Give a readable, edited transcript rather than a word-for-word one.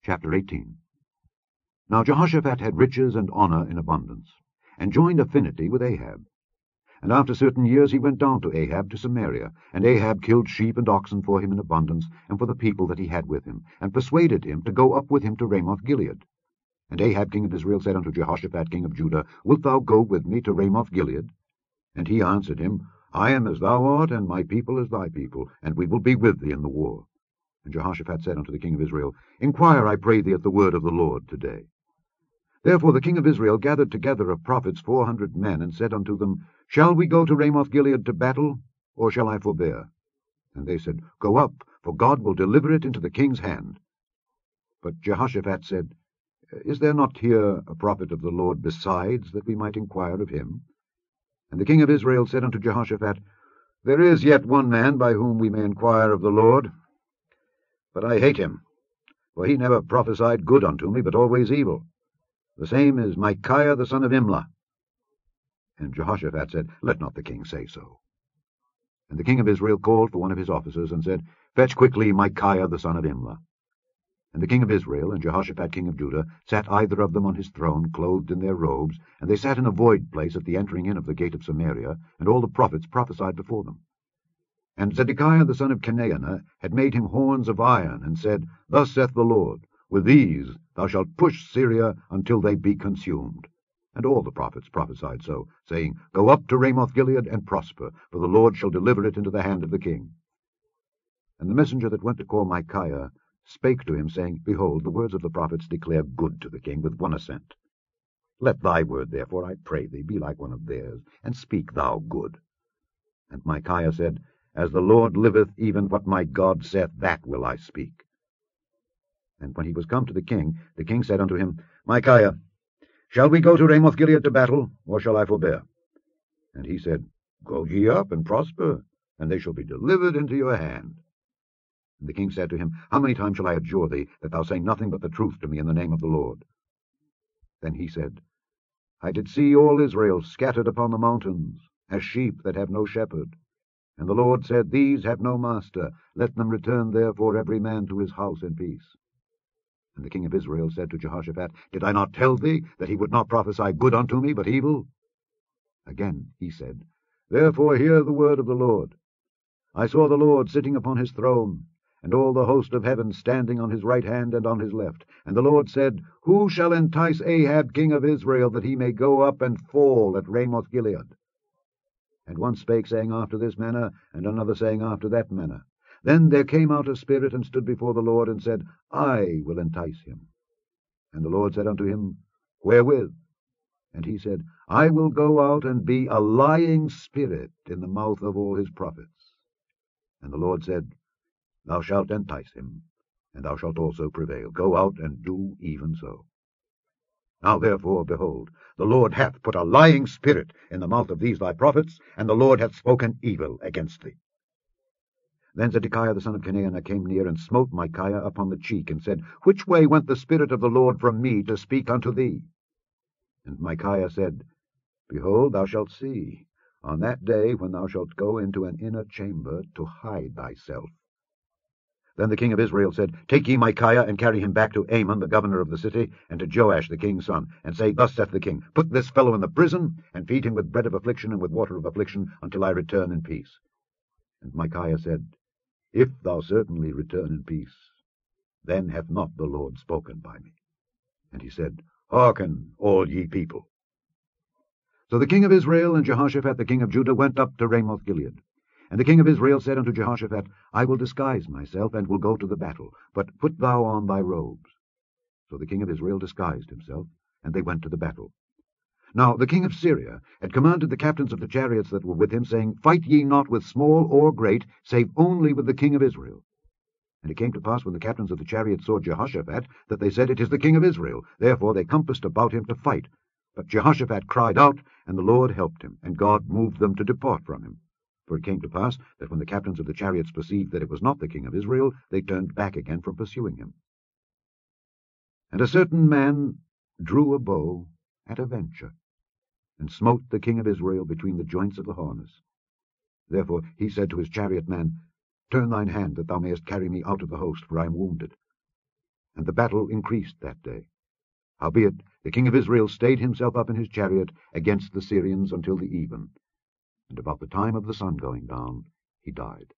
Chapter 18. Now Jehoshaphat had riches and honour in abundance, and joined affinity with Ahab. And after certain years he went down to Ahab to Samaria, and Ahab killed sheep and oxen for him in abundance, and for the people that he had with him, and persuaded him to go up with him to Ramoth-Gilead. And Ahab king of Israel said unto Jehoshaphat king of Judah, Wilt thou go with me to Ramoth-Gilead? And he answered him, I am as thou art, and my people as thy people, and we will be with thee in the war. And Jehoshaphat said unto the king of Israel, Inquire, I pray thee, at the word of the Lord today. Therefore the king of Israel gathered together of prophets 400 men, and said unto them, Shall we go to Ramoth-Gilead to battle, or shall I forbear? And they said, Go up, for God will deliver it into the king's hand. But Jehoshaphat said, Is there not here a prophet of the Lord besides, that we might inquire of him? And the king of Israel said unto Jehoshaphat, There is yet one man by whom we may inquire of the Lord, but I hate him, for he never prophesied good unto me, but always evil. The same is Micaiah the son of Imlah. And Jehoshaphat said, Let not the king say so. And the king of Israel called for one of his officers, and said, Fetch quickly Micaiah the son of Imlah. And the king of Israel and Jehoshaphat king of Judah sat either of them on his throne, clothed in their robes, and they sat in a void place at the entering in of the gate of Samaria, and all the prophets prophesied before them. And Zedekiah the son of Chenaanah had made him horns of iron, and said, Thus saith the Lord, With these thou shalt push Syria until they be consumed. And all the prophets prophesied so, saying, Go up to Ramoth-Gilead and prosper, for the Lord shall deliver it into the hand of the king. And the messenger that went to call Micaiah spake to him, saying, Behold, the words of the prophets declare good to the king with one assent. Let thy word, therefore, I pray thee, be like one of theirs, and speak thou good. And Micaiah said, As the Lord liveth, even what my God saith, that will I speak. And when he was come to the king said unto him, Micaiah, shall we go to Ramoth-Gilead to battle, or shall I forbear? And he said, Go ye up and prosper, and they shall be delivered into your hand. And the king said to him, How many times shall I adjure thee, that thou say nothing but the truth to me in the name of the Lord? Then he said, I did see all Israel scattered upon the mountains, as sheep that have no shepherd. And the Lord said, These have no master, let them return therefore every man to his house in peace. And the king of Israel said to Jehoshaphat, Did I not tell thee that he would not prophesy good unto me, but evil? Again he said, Therefore hear the word of the Lord. I saw the Lord sitting upon his throne, and all the host of heaven standing on his right hand and on his left. And the Lord said, Who shall entice Ahab king of Israel, that he may go up and fall at Ramoth-Gilead? And one spake, saying after this manner, and another saying after that manner. Then there came out a spirit, and stood before the Lord, and said, I will entice him. And the Lord said unto him, Wherewith? And he said, I will go out and be a lying spirit in the mouth of all his prophets. And the Lord said, Thou shalt entice him, and thou shalt also prevail. Go out and do even so. Now therefore, behold, the Lord hath put a lying spirit in the mouth of these thy prophets, and the Lord hath spoken evil against thee. Then Zedekiah the son of Chenaanah came near, and smote Micaiah upon the cheek, and said, Which way went the Spirit of the Lord from me to speak unto thee? And Micaiah said, Behold, thou shalt see, on that day when thou shalt go into an inner chamber to hide thyself. Then the king of Israel said, Take ye Micaiah, and carry him back to Amon the governor of the city, and to Joash the king's son, and say, Thus saith the king, Put this fellow in the prison, and feed him with bread of affliction and with water of affliction, until I return in peace. And Micaiah said, If thou certainly return in peace, then hath not the Lord spoken by me. And he said, Hearken, all ye people. So the king of Israel and Jehoshaphat the king of Judah went up to Ramoth-Gilead. And the king of Israel said unto Jehoshaphat, I will disguise myself, and will go to the battle, but put thou on thy robes. So the king of Israel disguised himself, and they went to the battle. Now the king of Syria had commanded the captains of the chariots that were with him, saying, Fight ye not with small or great, save only with the king of Israel. And it came to pass, when the captains of the chariots saw Jehoshaphat, that they said, It is the king of Israel. Therefore they compassed about him to fight. But Jehoshaphat cried out, and the Lord helped him, and God moved them to depart from him. For it came to pass, that when the captains of the chariots perceived that it was not the king of Israel, they turned back again from pursuing him. And a certain man drew a bow at a venture, and smote the king of Israel between the joints of the harness. Therefore he said to his chariot man, Turn thine hand, that thou mayest carry me out of the host, for I am wounded. and the battle increased that day. Howbeit the king of Israel stayed himself up in his chariot against the Syrians until the even, and about the time of the sun going down he died.